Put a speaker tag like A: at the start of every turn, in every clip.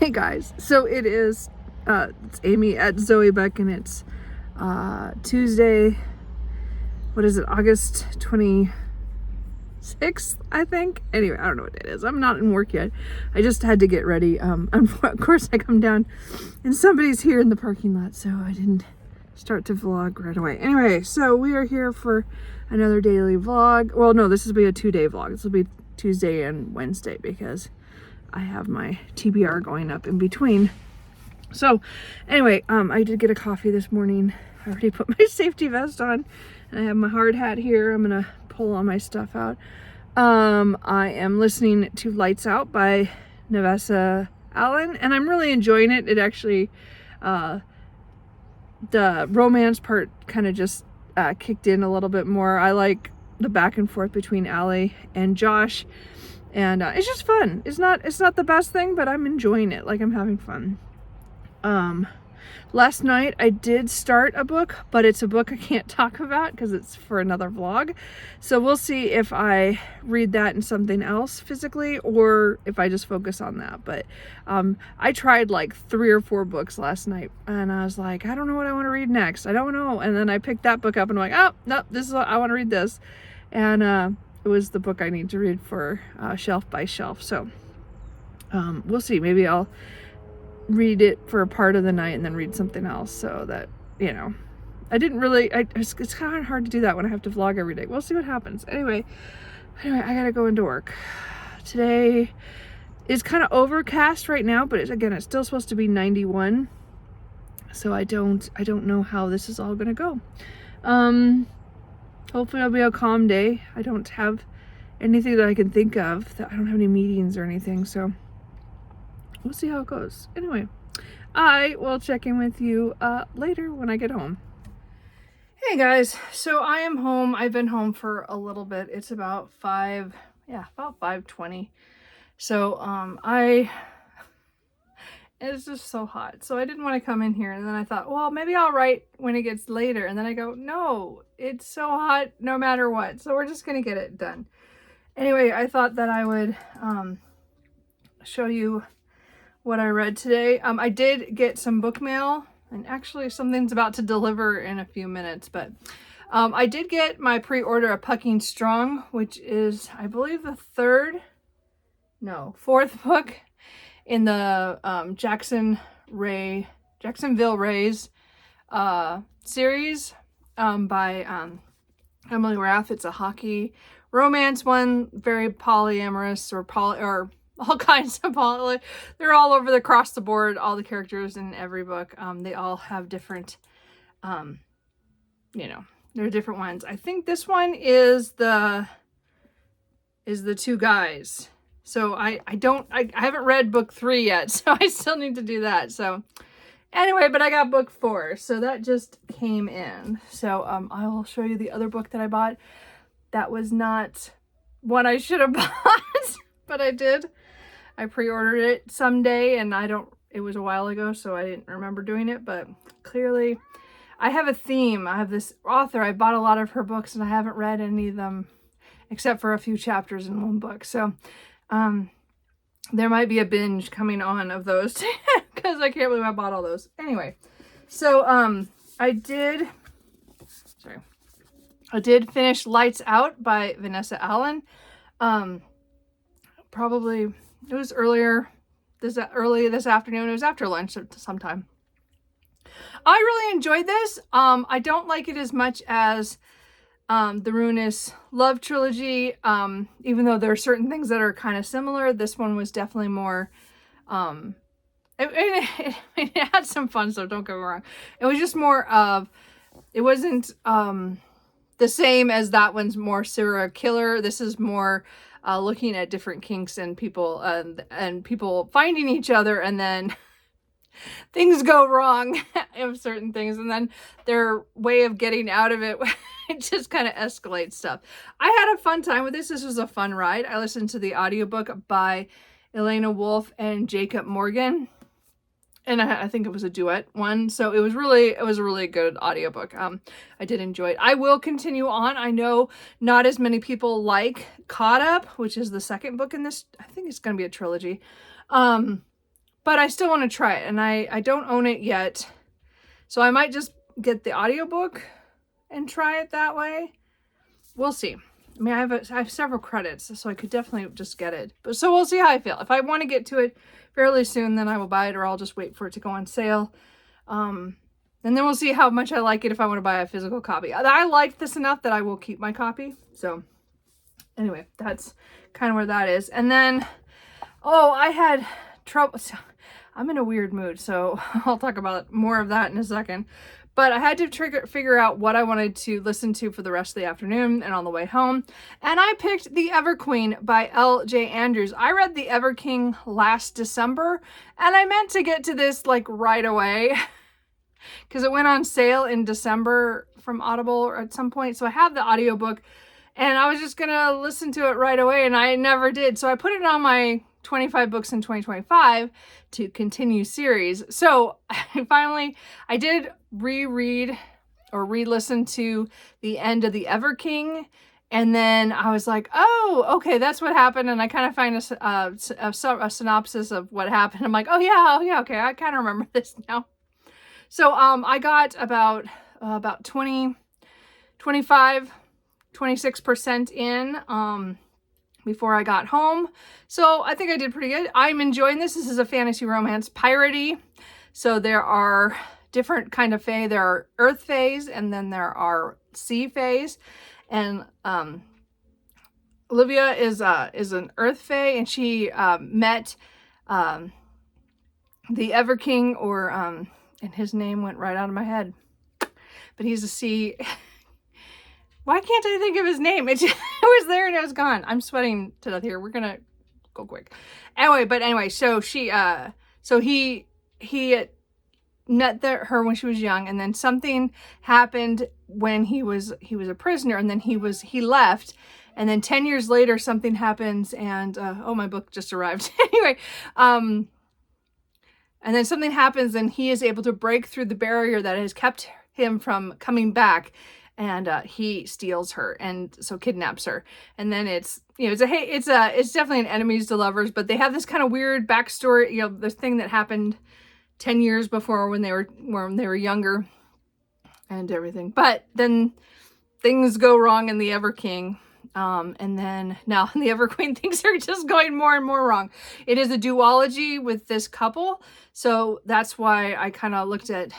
A: Hey guys, so it's Amy at Zoe Beck, and it's Tuesday, what is it, August 26th, I think. Anyway, I don't know what it is. I'm not in work yet. I just had to get ready. Of course I come down and somebody's here in the parking lot, so I didn't start to vlog right away. Anyway, so we are here for another daily vlog. Well, no, this will be a 2-day vlog. This will be Tuesday and Wednesday because I have my TBR going up in between. So anyway, I did get a coffee this morning. I already put my safety vest on and I have my hard hat here. I'm gonna pull all my stuff out. I am listening to Lights Out by Nevessa Allen, and I'm really enjoying it. It actually, the romance part kind of just kicked in a little bit more. I like the back and forth between Allie and Josh. And it's just fun. It's not the best thing, but I'm enjoying it. Like, I'm having fun. Last night I did start a book, but it's a book I can't talk about because it's for another vlog. So we'll see if I read that in something else physically or if I just focus on that. But I tried like 3 or 4 books last night and I was like, I don't know what I want to read next. I don't know. And then I picked that book up and I'm like, oh, no, this is what I want to read this. And it was the book I need to read for Shelf by Shelf. So we'll see. Maybe I'll read it for a part of the night and then read something else, so that, you know, it's kind of hard to do that when I have to vlog every day. We'll see what happens. Anyway, I gotta go into work. Today is kind of overcast right now, but it's still supposed to be 91. So I don't know how this is all gonna go. Hopefully it'll be a calm day. I don't have anything that I can think of. I don't have any meetings or anything, so we'll see how it goes. Anyway, I will check in with you later when I get home. Hey guys, so I am home. I've been home for a little bit. It's about 5:20. So it's just so hot. So I didn't want to come in here, and then I thought, well, maybe I'll write when it gets later. And then I go, no, it's so hot no matter what. So we're just going to get it done. Anyway, I thought that I would show you what I read today. I did get some book mail, and actually something's about to deliver in a few minutes, but I did get my pre-order of Pucking Strong, which is, I believe, the 4th book in the Jacksonville Rays series by Emily Rath. It's a hockey romance one, very polyamorous or all kinds of poly. They're all over across the board. All the characters in every book, they all have different, they're different ones. I think this one is the 2 guys. So I haven't read book 3 yet, so I still need to do that. So anyway, but I got book 4, so that just came in. So I will show you the other book that I bought. That was not one I should have bought, but I did. I pre-ordered it someday, and it was a while ago, so I didn't remember doing it, but clearly I have a theme. I have this author. I bought a lot of her books, and I haven't read any of them except for a few chapters in one book. So there might be a binge coming on of those because I can't believe I bought all those. Anyway, so I did finish Lights Out by Vanessa Allen. Probably it was early this afternoon. It was after lunch sometime. I really enjoyed this. I don't like it as much as the Ruinous Love trilogy, even though there are certain things that are kind of similar. This one was definitely more, it had some fun stuff, don't get me wrong. It was just more of, it wasn't the same as that one's more serial killer. This is more looking at different kinks and people and people finding each other, and then things go wrong of certain things, and then their way of getting out of it, it just kind of escalates stuff. I had a fun time with this. This was a fun ride. I listened to the audiobook by Elena Wolf and Jacob Morgan, and I think it was a duet one, so it was a really good audiobook. I did enjoy it. I will continue on. I know not as many people like Caught Up, which is the second book in this. I think it's going to be a trilogy. but I still want to try it, and I don't own it yet. So I might just get the audiobook and try it that way. We'll see. I mean, I have several credits, so I could definitely just get it. But so we'll see how I feel. If I want to get to it fairly soon, then I will buy it, or I'll just wait for it to go on sale. And then we'll see how much I like it if I want to buy a physical copy. I like this enough that I will keep my copy. So anyway, that's kind of where that is. And then, oh, I had trouble. I'm in a weird mood, so I'll talk about more of that in a second. But I had to figure out what I wanted to listen to for the rest of the afternoon and on the way home. And I picked The Everqueen by L.J. Andrews. I read The Everking last December, and I meant to get to this like right away because it went on sale in December from Audible at some point. So I have the audiobook, and I was just going to listen to it right away, and I never did. So I put it on my 25 books in 2025 to continue series. So I did reread or re-listen to the end of The Everking, and then I was like, oh, okay, that's what happened. And I kind of find a synopsis of what happened. I'm like, oh yeah, okay, I kind of remember this now. So I got about 20, 25, 26% in before I got home. So I think I did pretty good. I'm enjoying this. This is a fantasy romance piratey. So there are different kind of fae. There are earth faes, and then there are sea faes. And Olivia is an earth fae, and she met the Everking, or and his name went right out of my head. But he's a sea. Why can't I think of his name? It was there and it was gone. I'm sweating to death here. We're gonna go quick. Anyway, so he met her when she was young, and then something happened when he was a prisoner, and then he left, and then 10 years later something happens, and oh, my book just arrived. Anyway, and then something happens, and he is able to break through the barrier that has kept him from coming back. And he steals her, and so kidnaps her. And then it's definitely an enemies to lovers, but they have this kind of weird backstory, the thing that happened 10 years before when they were younger and everything. But then things go wrong in the Everking. And then now in the Everqueen, things are just going more and more wrong. It is a duology with this couple. So that's why I kind of looked at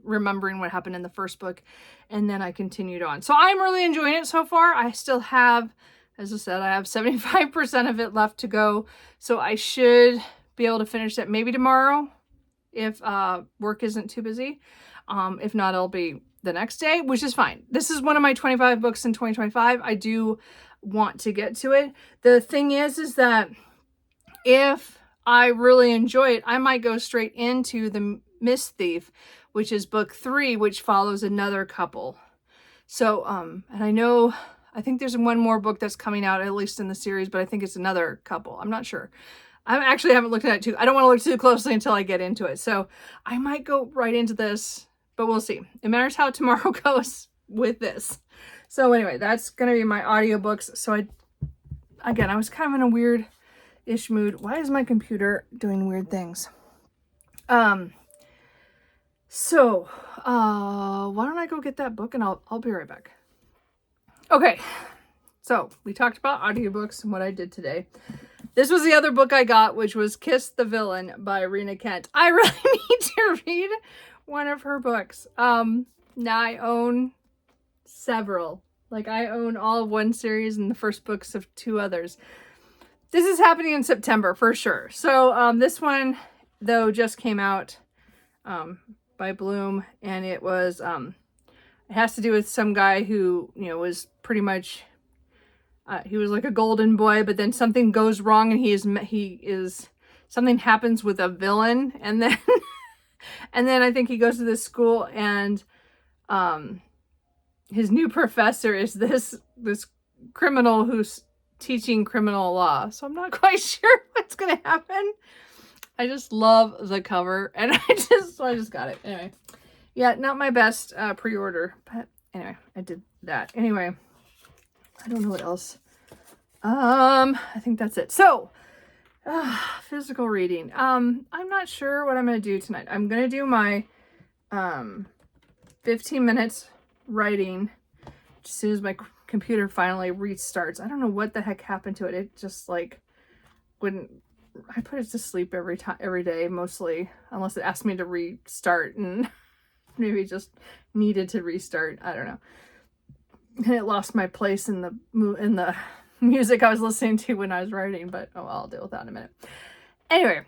A: remembering what happened in the first book, and then I continued on. So I'm really enjoying it so far. I still have, as I said, I have 75% of it left to go. So I should be able to finish that maybe tomorrow if work isn't too busy. If not, it'll be the next day, which is fine. This is one of my 25 books in 2025. I do want to get to it. The thing is that if I really enjoy it, I might go straight into The Mist Thief, which is book 3, which follows another couple. So, and I think there's one more book that's coming out, at least in the series, but I think it's another couple. I'm not sure. I actually haven't looked at it I don't want to look too closely until I get into it. So I might go right into this, but we'll see. It matters how tomorrow goes with this. So anyway, that's going to be my audiobooks. So I was kind of in a weird-ish mood. Why is my computer doing weird things? So, why don't I go get that book, and I'll be right back. Okay, so we talked about audiobooks and what I did today. This was the other book I got, which was Kiss the Villain by Rena Kent. I really need to read one of her books. Now I own several. Like, I own all of one series and the first books of 2 others. This is happening in September for sure. So, this one, though, just came out, by Bloom, and it was it has to do with some guy who was pretty much he was like a golden boy, but then something goes wrong, and something happens with a villain, and then and then I think he goes to this school, and his new professor is this criminal who's teaching criminal law. So I'm not quite sure what's gonna happen. I just love the cover, and I just got it. Anyway, yeah, not my best pre-order, but anyway, I did that. Anyway, I don't know what else. I think that's it. So, Physical reading. I'm not sure what I'm going to do tonight. I'm going to do my 15 minutes writing as soon as my computer finally restarts. I don't know what the heck happened to it. It just like wouldn't. I put it to sleep every day, mostly, unless it asked me to restart, and maybe it just needed to restart. I don't know. And it lost my place in the music I was listening to when I was writing, but oh, I'll deal with that in a minute. Anyway,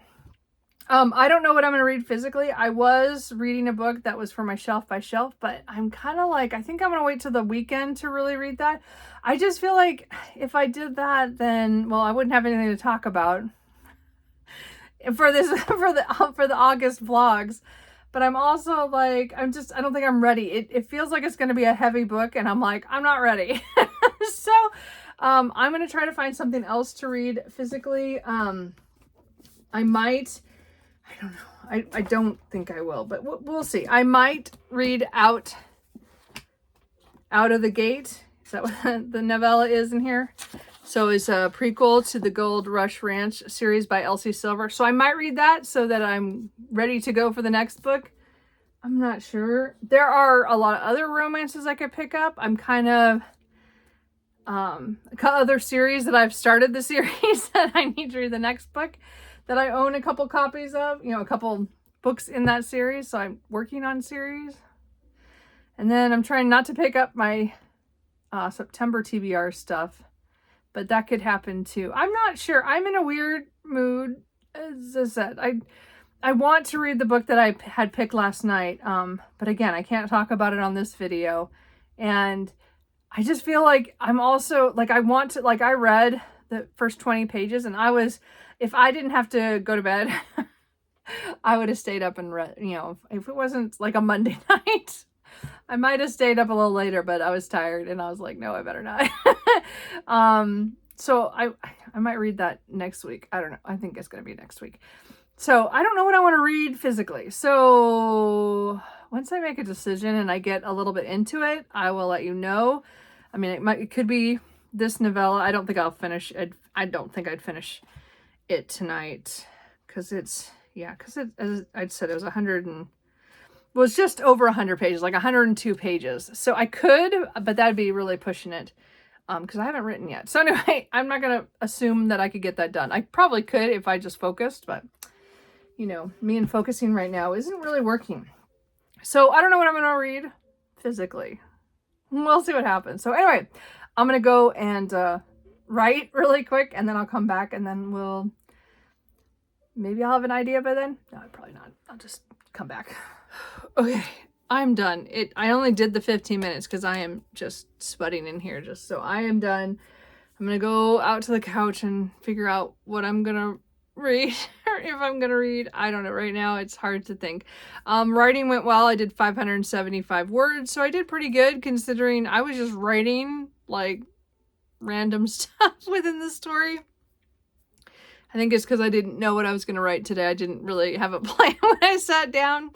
A: I don't know what I'm going to read physically. I was reading a book that was for my shelf by shelf, but I'm kind of like, I think I'm going to wait till the weekend to really read that. I just feel like if I did that, then, well, I wouldn't have anything to talk about for this, for the August vlogs. But I'm also like, I don't think I'm ready. It feels like it's going to be a heavy book, and I'm like, I'm not ready. So, I'm going to try to find something else to read physically. I might, I don't know. I don't think I will, but we'll see. I might read Out of the Gate. Is that what the novella is in here? So it's a prequel to the Gold Rush Ranch series by Elsie Silver. So I might read that so that I'm ready to go for the next book. I'm not sure. There are a lot of other romances I could pick up. I'm kind of, other series that I've started the series that I need to read the next book that I own a couple copies of, a couple books in that series. So I'm working on series. And then I'm trying not to pick up my September TBR stuff, but that could happen too. I'm not sure. I'm in a weird mood. As I said, I want to read the book that I had picked last night. But again, I can't talk about it on this video. And I just feel like I'm also like, I read the first 20 pages, and if I didn't have to go to bed, I would have stayed up and read, if it wasn't like a Monday night, I might have stayed up a little later, but I was tired and I was like, no, I better not. So I might read that next week. I don't know. I think it's going to be next week. So I don't know what I want to read physically. So once I make a decision and I get a little bit into it, I will let you know. I mean, it could be this novella. I don't think I'll finish it. I don't think I'd finish it tonight because as I'd said, it was 100 and was just over 100 pages, like 102 pages. So I could, but that'd be really pushing it because I haven't written yet. So anyway, I'm not going to assume that I could get that done. I probably could if I just focused, but me and focusing right now isn't really working. So I don't know what I'm going to read physically. We'll see what happens. So anyway, I'm going to go and write really quick, and then I'll come back, and then maybe I'll have an idea by then. No, probably not. I'll just come back. Okay, I'm done. I only did the 15 minutes because I am just sweating in here. So I am done. I'm going to go out to the couch and figure out what I'm going to read, or if I'm going to read. I don't know. Right now, it's hard to think. Writing went well. I did 575 words, so I did pretty good considering I was just writing like random stuff within the story. I think it's because I didn't know what I was going to write today. I didn't really have a plan when I sat down,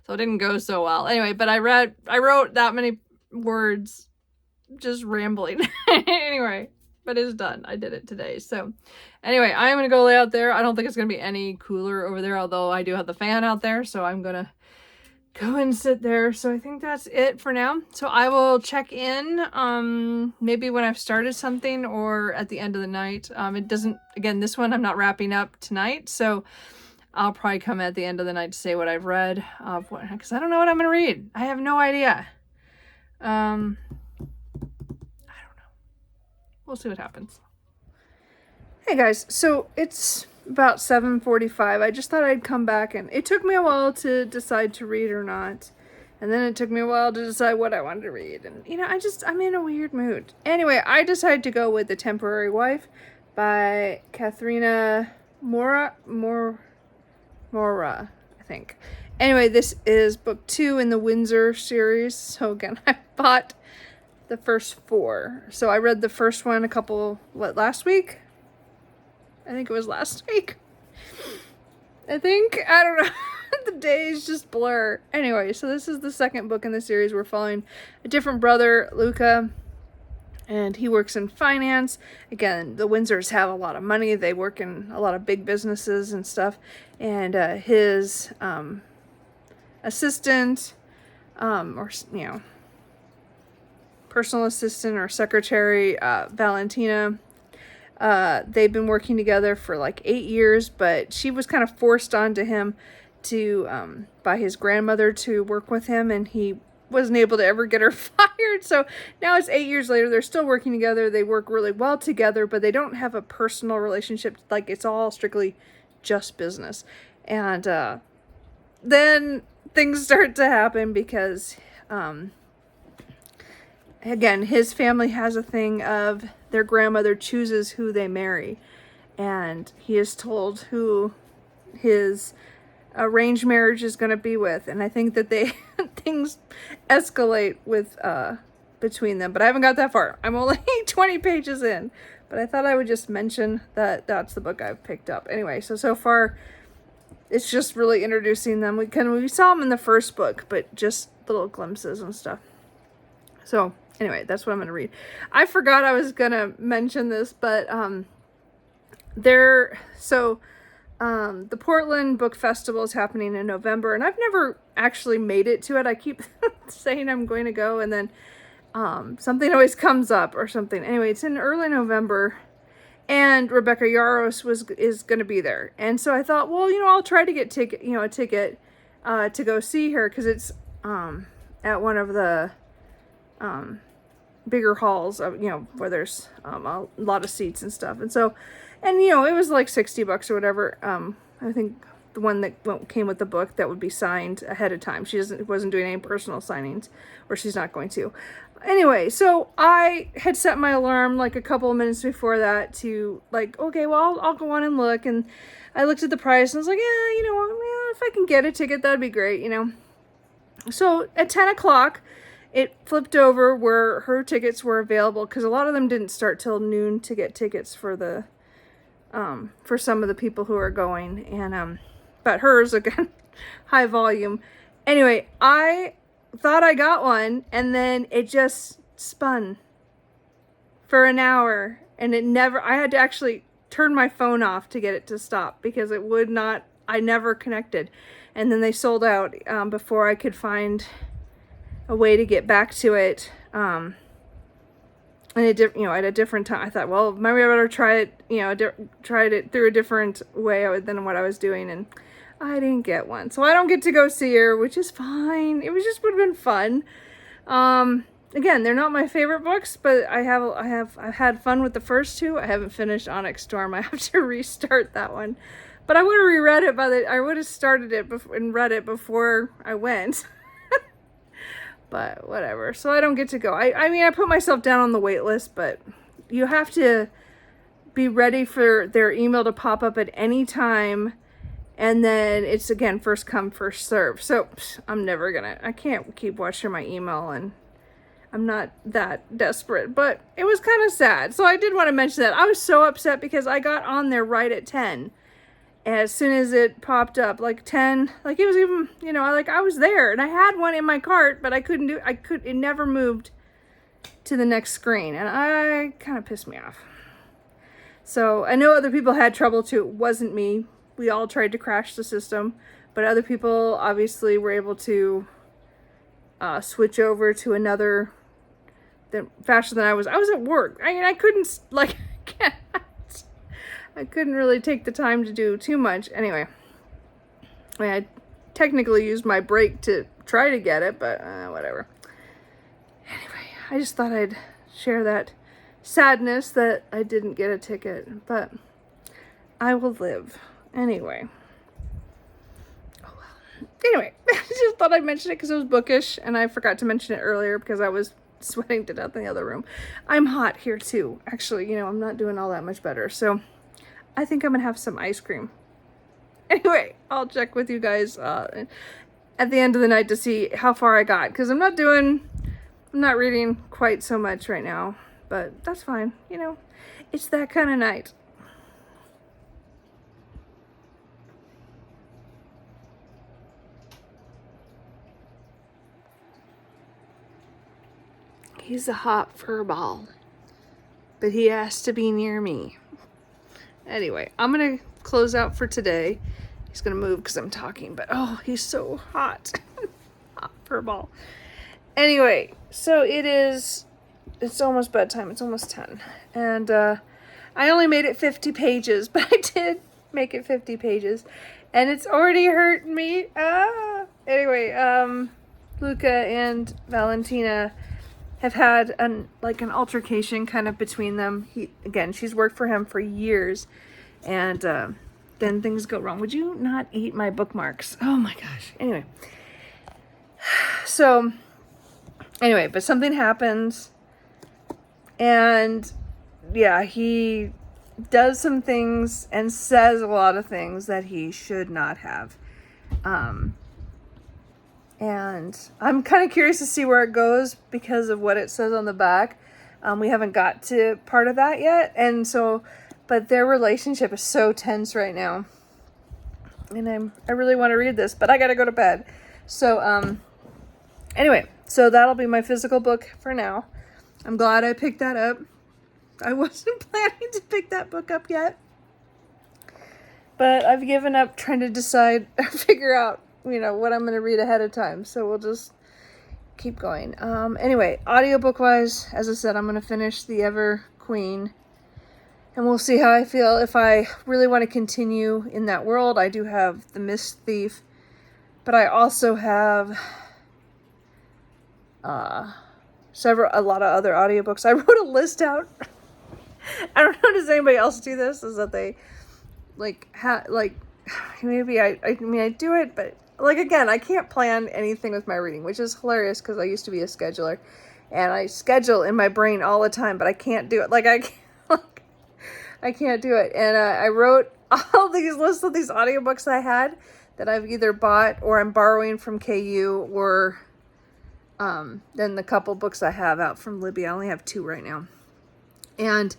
A: so it didn't go so well. Anyway, but I wrote that many words just rambling. Anyway, but it's done. I did it today. So anyway, I'm going to go lay out there. I don't think it's going to be any cooler over there, although I do have the fan out there, so I'm going to go and sit there. So I think that's it for now. So I will check in maybe when I've started something or at the end of the night. Again, this one I'm not wrapping up tonight, so I'll probably come at the end of the night to say what I've read, because I don't know what I'm going to read. I have no idea. I don't know. We'll see what happens. Hey guys, so it's about 7:45. I just thought I'd come back, and it took me a while to decide to read or not. And then it took me a while to decide what I wanted to read. And, I'm in a weird mood. Anyway, I decided to go with The Temporary Wife by Katharina Mora, I think. Anyway, this is book 2 in the Windsor series. So again, I bought the first 4. So I read the first one last week? I think it was last week. I don't know. The days just blur. Anyway, so this is the second book in the series. We're following a different brother, Luca, and he works in finance. Again, the Windsors have a lot of money. They work in a lot of big businesses and stuff. And his assistant, or personal assistant or secretary, Valentina, they've been working together for like 8 years, but she was kind of forced onto him to by his grandmother to work with him, and he wasn't able to ever get her fired. So now it's 8 years later. They're still working together. They work really well together, but they don't have a personal relationship. Like, it's all strictly just business. And then things start to happen because again, his family has a thing of their grandmother chooses who they marry, and he is told who his arranged marriage is going to be with. And I think that things escalate with between them, but I haven't got that far. I'm only 20 pages in, but I thought I would just mention that that's the book I've picked up. Anyway, so far it's just really introducing them. We saw them in the first book, but just little glimpses and stuff. So anyway, that's what I'm going to read. I forgot I was going to mention this, but the Portland Book Festival is happening in November, and I've never actually made it to it. I keep saying I'm going to go, and then something always comes up or something. Anyway, it's in early November, and Rebecca Yarros is going to be there. And so I thought, well, I'll try to get a ticket to go see her, because it's at one of the bigger halls of, where there's a lot of seats and stuff. And so, it was like $60 or whatever. I think the one that came with the book that would be signed ahead of time. She wasn't doing any personal signings, or she's not going to. Anyway, so I had set my alarm like a couple of minutes before that to like, okay, well, I'll go on and look. And I looked at the price and I was like, yeah, if I can get a ticket, that'd be great, So at 10 o'clock, it flipped over where her tickets were available, because a lot of them didn't start till noon to get tickets for the for some of the people who are going. And but hers, again, high volume. Anyway, I thought I got one, and then it just spun for an hour, and I had to actually turn my phone off to get it to stop, because it would not, I never connected. And then they sold out before I could find a way to get back to it. And at a different time, I thought, well, maybe I better try it, tried it through a different way than what I was doing, and I didn't get one. So I don't get to go see her, which is fine. It would have been fun. Again, they're not my favorite books, but I've had fun with the first two. I haven't finished Onyx Storm. I have to restart that one. But I would have reread it I would have started it and read it before I went. But whatever. So I don't get to go. I mean, I put myself down on the wait list, but you have to be ready for their email to pop up at any time. And then it's, again, first come, first serve. So I can't keep watching my email, and I'm not that desperate. But it was kind of sad. So I did want to mention that. I was so upset because I got on there right at 10. As soon as it popped up, like 10, like it was even, I was there, and I had one in my cart, but it never moved to the next screen, and I kind of pissed me off. So I know other people had trouble too. It wasn't me. We all tried to crash the system, but other people obviously were able to switch over to another faster than I was. I was at work. I mean, I couldn't, I couldn't really take the time to do too much. Anyway, I technically used my break to try to get it, but whatever. Anyway, I just thought I'd share that sadness that I didn't get a ticket, but I will live. Anyway. Oh well. Anyway, I just thought I'd mention it because it was bookish, and I forgot to mention it earlier because I was sweating to death in the other room. I'm hot here too. Actually, I'm not doing all that much better, so I think I'm gonna have some ice cream. Anyway, I'll check with you guys at the end of the night to see how far I got, because I'm not reading quite so much right now, but that's fine. It's that kind of night. He's a hot fur ball. but he has to be near me. Anyway, I'm going to close out for today. He's going to move because I'm talking, but oh, he's so hot. Hot furball. Anyway, so it's almost bedtime. It's almost 10. And I only made it 50 pages, but I did make it 50 pages. And it's already hurting me. Anyway, Luca and Valentina have had an altercation kind of between them. She's worked for him for years. And then things go wrong. Would you not eat my bookmarks? Oh my gosh. Anyway. So, but something happens. And yeah, he does some things and says a lot of things that he should not have. And I'm kind of curious to see where it goes because of what it says on the back. We haven't got to part of that yet. And so, but their relationship is so tense right now. And I really want to read this, but I got to go to bed. So, anyway, so that'll be my physical book for now. I'm glad I picked that up. I wasn't planning to pick that book up yet. But I've given up trying to figure out, what I'm going to read ahead of time. So we'll just keep going. Anyway, audiobook wise, as I said, I'm going to finish The Ever Queen. And we'll see how I feel. If I really want to continue in that world, I do have The Mist Thief. But I also have a lot of other audiobooks. I wrote a list out. I don't know, does anybody else do this? Is that they maybe I do it, but again, I can't plan anything with my reading, which is hilarious because I used to be a scheduler and I schedule in my brain all the time, but I can't do it. I can't do it. And I wrote all these lists of these audiobooks I had that I've either bought or I'm borrowing from KU or then the couple books I have out from Libby. I only have 2 right now. And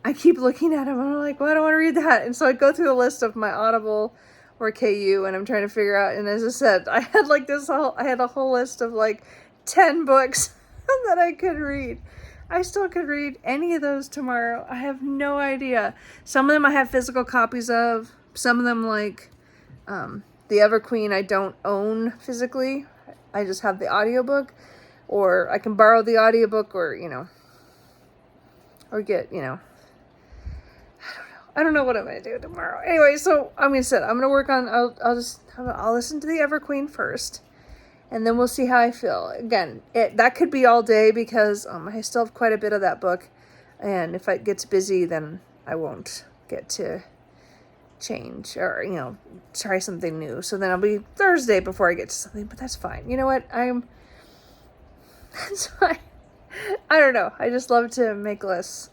A: I keep looking at them and I'm like, well, I don't want to read that. And so I go through the list of my Audible or KU and I'm trying to figure out. And as I said, I had a whole list of 10 books that I could read. I still could read any of those tomorrow. I have no idea. Some of them I have physical copies of. Some of them The Ever Queen I don't own physically. I just have the audiobook. Or I can borrow the audiobook or get, I don't know what I'm going to do tomorrow. Anyway, so I'm going to work on, I'll listen to The Ever Queen first. And then we'll see how I feel. Again, that could be all day because I still have quite a bit of that book. And if it gets busy, then I won't get to change or, try something new. So then I'll be Thursday before I get to something, but that's fine. You know what? That's fine. I don't know. I just love to make lists.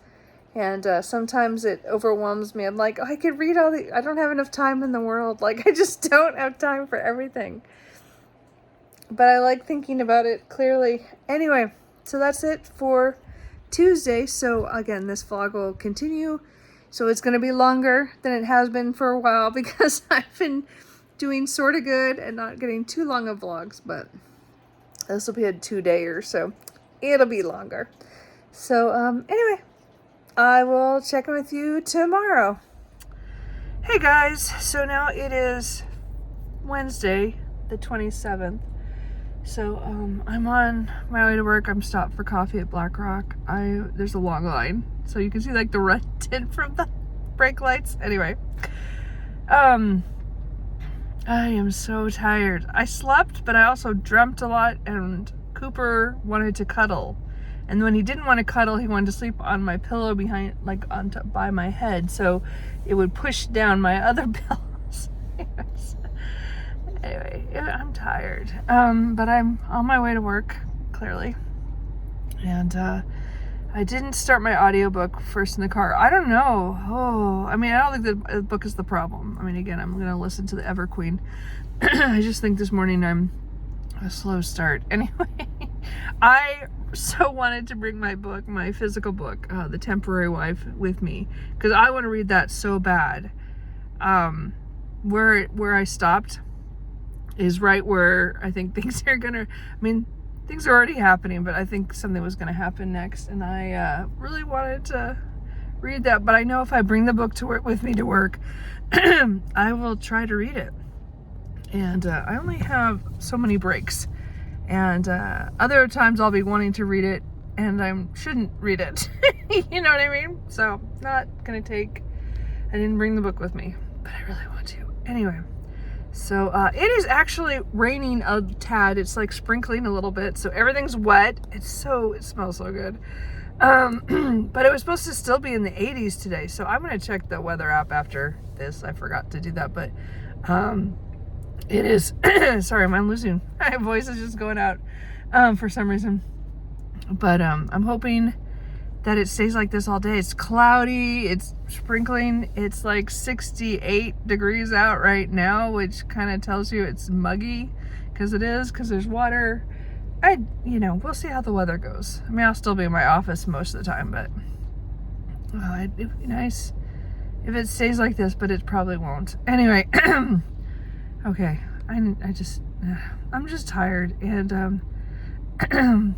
A: And sometimes it overwhelms me. I'm like, I could read I don't have enough time in the world. I just don't have time for everything. But I like thinking about it clearly. Anyway, so that's it for Tuesday. So again, this vlog will continue. So it's going to be longer than it has been for a while because I've been doing sort of good and not getting too long of vlogs. But this will be a 2-dayer, so it'll be longer. So anyway, I will check in with you tomorrow. Hey guys, so now it is Wednesday, the 27th. So I'm on my way to work. I'm stopped for coffee at Black Rock. There's a long line, so you can see the red tint from the brake lights. Anyway, I am so tired. I slept, but I also dreamt a lot, and Cooper wanted to cuddle. And when he didn't want to cuddle, he wanted to sleep on my pillow behind, by my head, so it would push down my other pillows. Anyway, I'm tired, but I'm on my way to work, clearly. And I didn't start my audiobook first in the car. I don't know. I don't think the book is the problem. Again, I'm going to listen to The Ever Queen. I just think this morning I'm a slow start. Anyway, I so wanted to bring my physical book, The Temporary Wife, with me, because I want to read that so bad. Where I stopped is right where I think things are gonna, things are already happening, but I think something was going to happen next, and I really wanted to read that. But I know if I bring the book to work with me to work, I will try to read it. And I only have so many breaks, and other times I'll be wanting to read it, and I shouldn't read it. You know what I mean? So not gonna take. I didn't bring the book with me, but I really want to. Anyway. So it is actually raining a tad. It's like sprinkling a little bit, so everything's wet. It smells so good. But it was supposed to still be in the 80s today, so I'm gonna check the weather app after this. I forgot to do that, but it is. Sorry, I'm losing. My voice is just going out for some reason. But I'm hoping that it stays like this all day. It's cloudy, it's sprinkling, it's like 68 degrees out right now, which kind of tells you it's muggy, because there's water. We'll see how the weather goes. I mean, I'll still be in my office most of the time, but it'd be nice if it stays like this, but it probably won't. Anyway, okay, I'm just tired, and I'm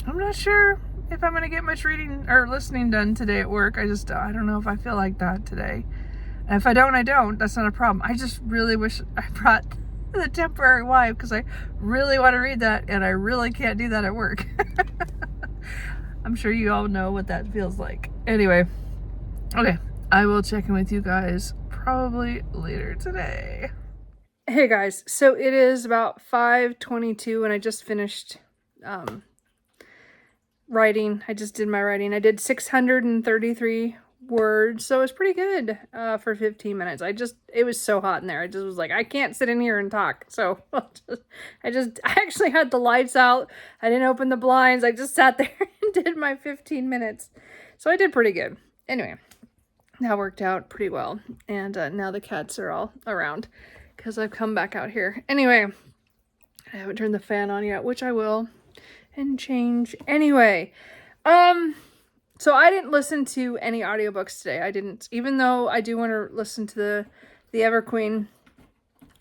A: not sure if I'm gonna get much reading or listening done today at work. I don't know if I feel like that today. And if I don't, I don't. That's not a problem. I just really wish I brought The Temporary Wife, because I really want to read that, and I really can't do that at work. I'm sure you all know what that feels like. Anyway, okay, I will check in with you guys probably later today. Hey guys, so it is about 5:22, and I just finished writing. I just did my writing. I did 633 words, so it was pretty good for 15 minutes. It was so hot in there. I just was like, I can't sit in here and talk. So I actually had the lights out. I didn't open the blinds. I just sat there and did my 15 minutes. So I did pretty good. Anyway, that worked out pretty well. And now the cats are all around because I've come back out here. Anyway, I haven't turned the fan on yet, which I will. And change. Anyway, so I didn't listen to any audiobooks today. I didn't, even though I do want to listen to the Everqueen.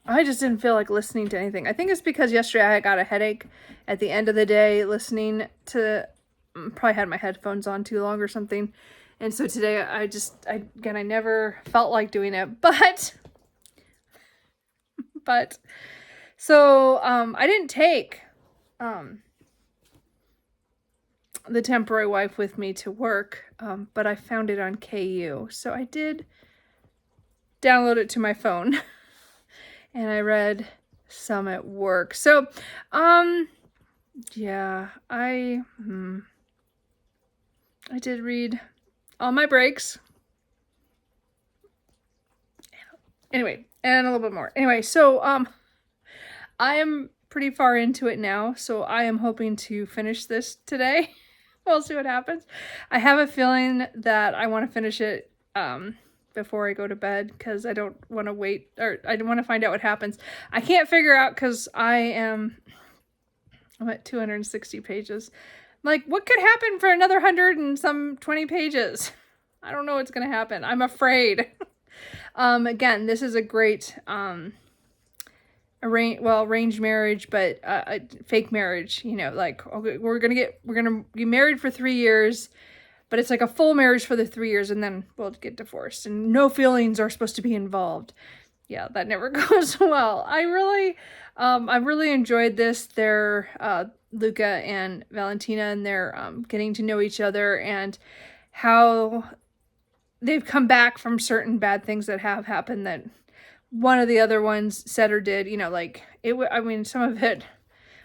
A: I just didn't feel like listening to anything. I think it's because yesterday I got a headache at the end of the day listening to, probably had my headphones on too long or something. And so today I never felt like doing it, so I didn't take The Temporary Wife with me to work, but I found it on KU. So I did download it to my phone and I read some at work. So, yeah, I did read on my breaks. Anyway, and a little bit more. Anyway, so, I am pretty far into it now, so I am hoping to finish this today. We'll see what happens. I have a feeling that I want to finish it before I go to bed, because I don't want to wait, or I want to find out what happens. I can't figure out, because I'm at 260 pages. Like, what could happen for another 100 and some 20 pages? I don't know what's going to happen. I'm afraid. Again, this is a great arranged marriage, but a fake marriage, like, okay, we're gonna be married for 3 years, but it's like a full marriage for the 3 years, and then we'll get divorced, and no feelings are supposed to be involved. Yeah, that never goes well. I really enjoyed this. They're Luca and Valentina, and they're getting to know each other, and how they've come back from certain bad things that have happened that one of the other ones said or did, like, some of it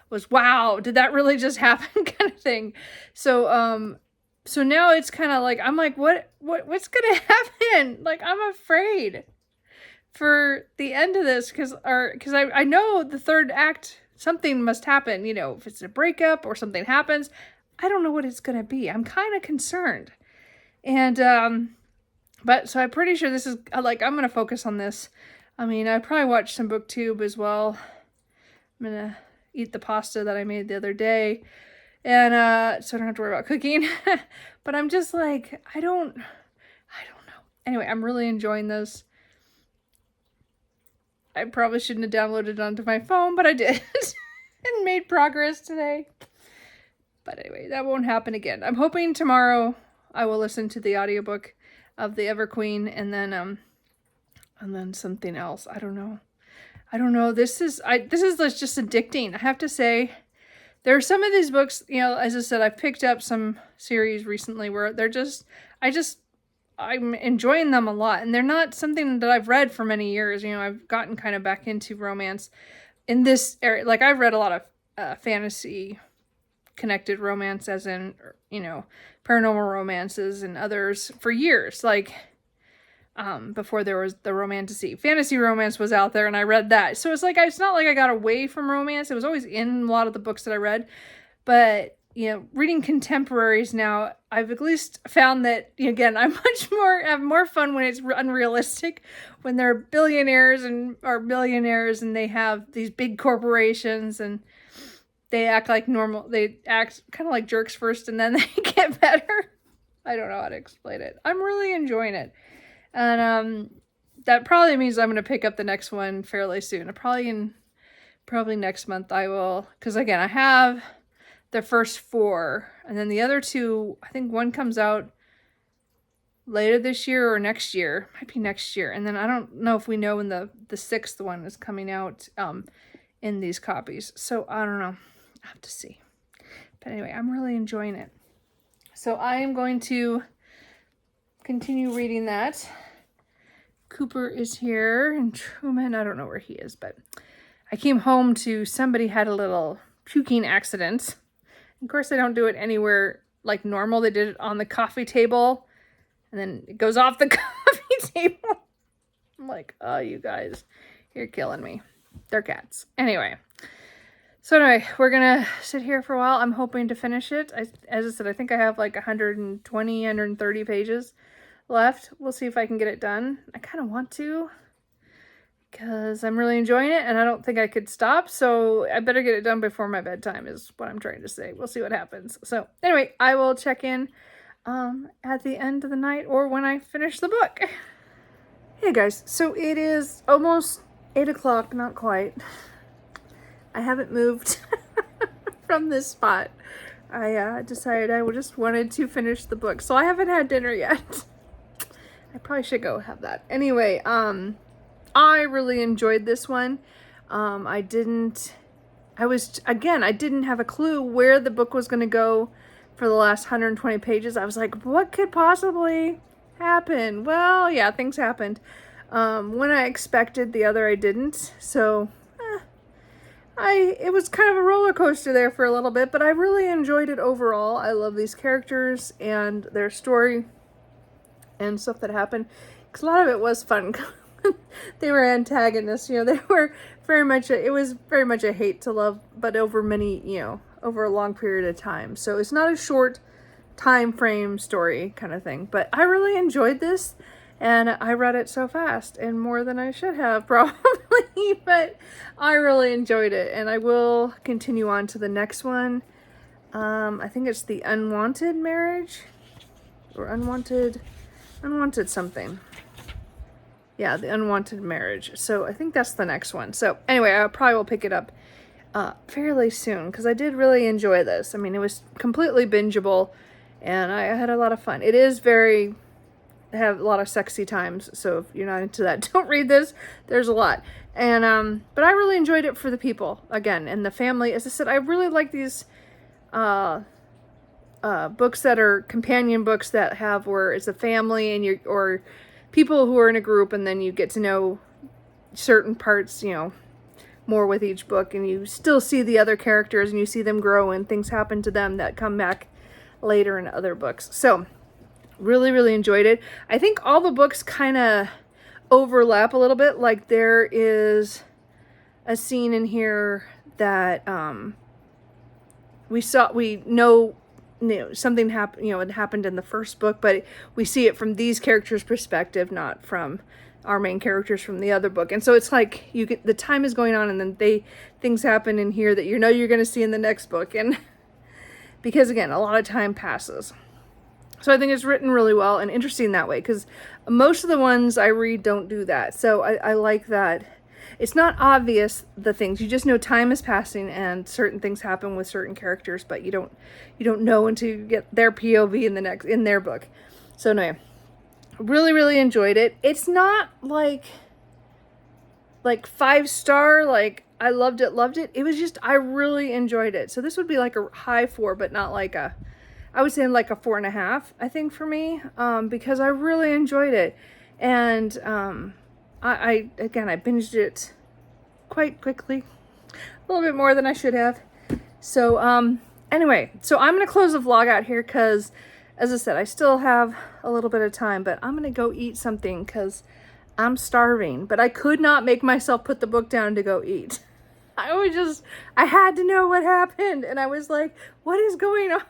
A: was, wow, did that really just happen, kind of thing. So, so now it's kind of like, I'm like, what's going to happen? Like, I'm afraid for the end of this, because I know the third act, something must happen, if it's a breakup or something happens, I don't know what it's going to be. I'm kind of concerned. And, but so I'm pretty sure this is, like, I'm going to focus on this. I mean, I probably watched some BookTube as well. I'm going to eat the pasta that I made the other day. And so I don't have to worry about cooking. But I'm just like, I don't know. Anyway, I'm really enjoying this. I probably shouldn't have downloaded it onto my phone, but I did. and made progress today. But anyway, that won't happen again. I'm hoping tomorrow I will listen to the audiobook of The Everqueen and then something else. I don't know. This is just addicting. I have to say, there are some of these books, you know, as I said, I've picked up some series recently where I'm enjoying them a lot, and they're not something that I've read for many years. You know, I've gotten kind of back into romance in this area. Like, I've read a lot of fantasy connected romance, as in, you know, paranormal romances and others for years. Like, before there was the romantasy. Fantasy romance was out there, and I read that. So it's like, it's not like I got away from romance. It was always in a lot of the books that I read. But, you know, reading contemporaries now, I've at least found that, again, I have more fun when it's unrealistic, when they're billionaires or millionaires and they have these big corporations and they act like normal. They act kind of like jerks first and then they get better. I don't know how to explain it. I'm really enjoying it. And that probably means I'm going to pick up the next one fairly soon. Probably next month I will, because again, I have the first 4, and then the other 2, I think one comes out later this year or next year. Might be next year. And then I don't know if we know when the 6th one is coming out in these copies. So I don't know. I have to see. But anyway, I'm really enjoying it. So I am going to continue reading that. Cooper is here, and Truman, I don't know where he is, but I came home to somebody had a little puking accident. Of course, they don't do it anywhere like normal. They did it on the coffee table, and then it goes off the coffee table. I'm like, oh, you guys, you're killing me. They're cats. Anyway. So anyway, we're going to sit here for a while. I'm hoping to finish it. As I said, I think I have like 120, 130 pages left. We'll see if I can get it done. I kind of want to, because I'm really enjoying it and I don't think I could stop. So I better get it done before my bedtime is what I'm trying to say. We'll see what happens. So anyway, I will check in at the end of the night or when I finish the book. Hey guys, so it is almost 8 o'clock, not quite. I haven't moved from this spot. I decided I just wanted to finish the book. So I haven't had dinner yet. I probably should go have that. Anyway, I really enjoyed this one. I didn't have a clue where the book was going to go for the last 120 pages. I was like, what could possibly happen? Well, yeah, things happened. When I expected, the other I didn't. So it was kind of a roller coaster there for a little bit, but I really enjoyed it overall. I love these characters and their story and stuff that happened, because a lot of it was fun. They were antagonists, you know, they were it was very much a hate to love, but over over a long period of time. So it's not a short time frame story kind of thing, but I really enjoyed this. And I read it so fast, and more than I should have, probably, but I really enjoyed it, and I will continue on to the next one. I think it's The Unwanted Marriage, or Unwanted something. Yeah, The Unwanted Marriage. So I think that's the next one. So anyway, I probably will pick it up fairly soon, because I did really enjoy this. I mean, it was completely bingeable, and I had a lot of fun. It is have a lot of sexy times, so if you're not into that, don't read this. There's a lot. And but I really enjoyed it for the people, again, and the family. As I said, I really like these books that are companion books that have where it's a family and or people who are in a group, and then you get to know certain parts, you know, more with each book, and you still see the other characters and you see them grow and things happen to them that come back later in other books. So really, really enjoyed it. I think all the books kind of overlap a little bit. Like, there is a scene in here that we know something happened, it happened in the first book, but we see it from these characters' perspective, not from our main characters from the other book. And so it's like the time is going on, and then things happen in here that you're going to see in the next book. And because again, a lot of time passes. So I think it's written really well and interesting that way, because most of the ones I read don't do that. So I like that. it's not obvious, the things. You just know time is passing and certain things happen with certain characters, but you don't know until you get their POV in their book. So anyway, really, really enjoyed it. It's not like 5-star, like I loved it. It was just, I really enjoyed it. So this would be like a high 4, but not like I would say like a 4.5, I think, for me, because I really enjoyed it. And I binged it quite quickly, a little bit more than I should have. So anyway, so I'm gonna close the vlog out here because, as I said, I still have a little bit of time, but I'm gonna go eat something because I'm starving. But I could not make myself put the book down to go eat. I had to know what happened, and I was like, what is going on?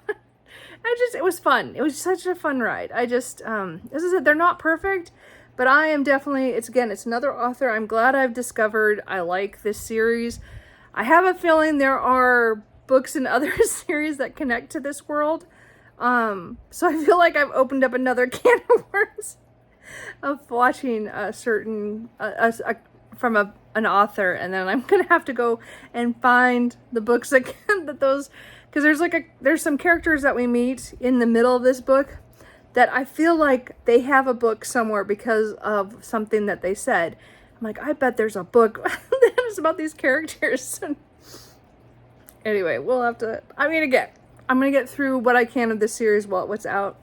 A: It was fun. It was such a fun ride. As I said, they're not perfect, but I am definitely, it's another author I'm glad I've discovered. I like this series. I have a feeling there are books in other series that connect to this world. So I feel like I've opened up another can of worms of watching a certain, from an author, and then I'm gonna have to go and find the books again because there's some characters that we meet in the middle of this book that I feel like they have a book somewhere because of something that they said. I'm like, I bet there's a book that is about these characters. Anyway, we'll have to, I'm gonna get through what I can of this series while what's out,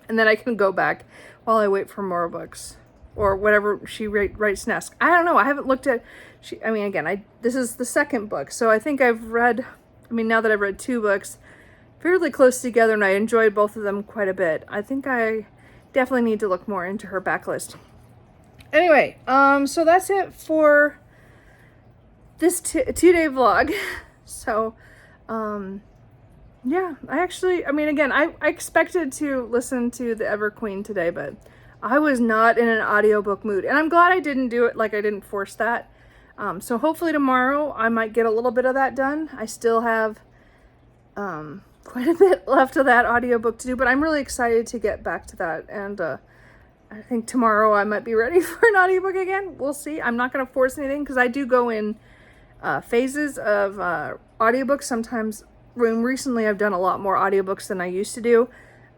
A: and then I can go back while I wait for more books or whatever she writes next. I don't know. I haven't looked at, this is the second book, so I think I've read, now that I've read 2 books fairly close together and I enjoyed both of them quite a bit, I think I definitely need to look more into her backlist. Anyway, so that's it for this 2-day vlog. So, yeah, I expected to listen to the Everqueen today, but I was not in an audiobook mood, and I'm glad I didn't do it, I didn't force that. So hopefully tomorrow I might get a little bit of that done. I still have quite a bit left of that audiobook to do, but I'm really excited to get back to that, and I think tomorrow I might be ready for an audiobook again. We'll see. I'm not going to force anything because I do go in phases of audiobooks. Sometimes, recently I've done a lot more audiobooks than I used to do,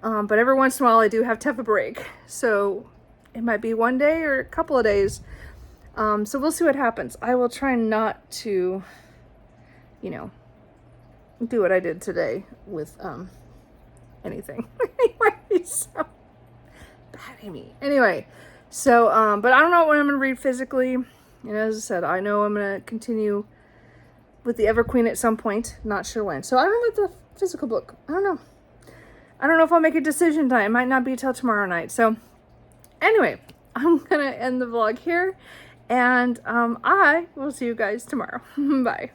A: but every once in a while I do have to have a break. So it might be one day or a couple of days. So we'll see what happens. I will try not to, do what I did today with anything. Anyway, so bad Amy. Anyway, so but I don't know what I'm gonna read physically. And as I said, I know I'm gonna continue with the Everqueen at some point. Not sure when. So I don't know the physical book. I don't know. I don't know if I'll make a decision tonight. It might not be till tomorrow night. So anyway, I'm gonna end the vlog here, and I will see you guys tomorrow. Bye.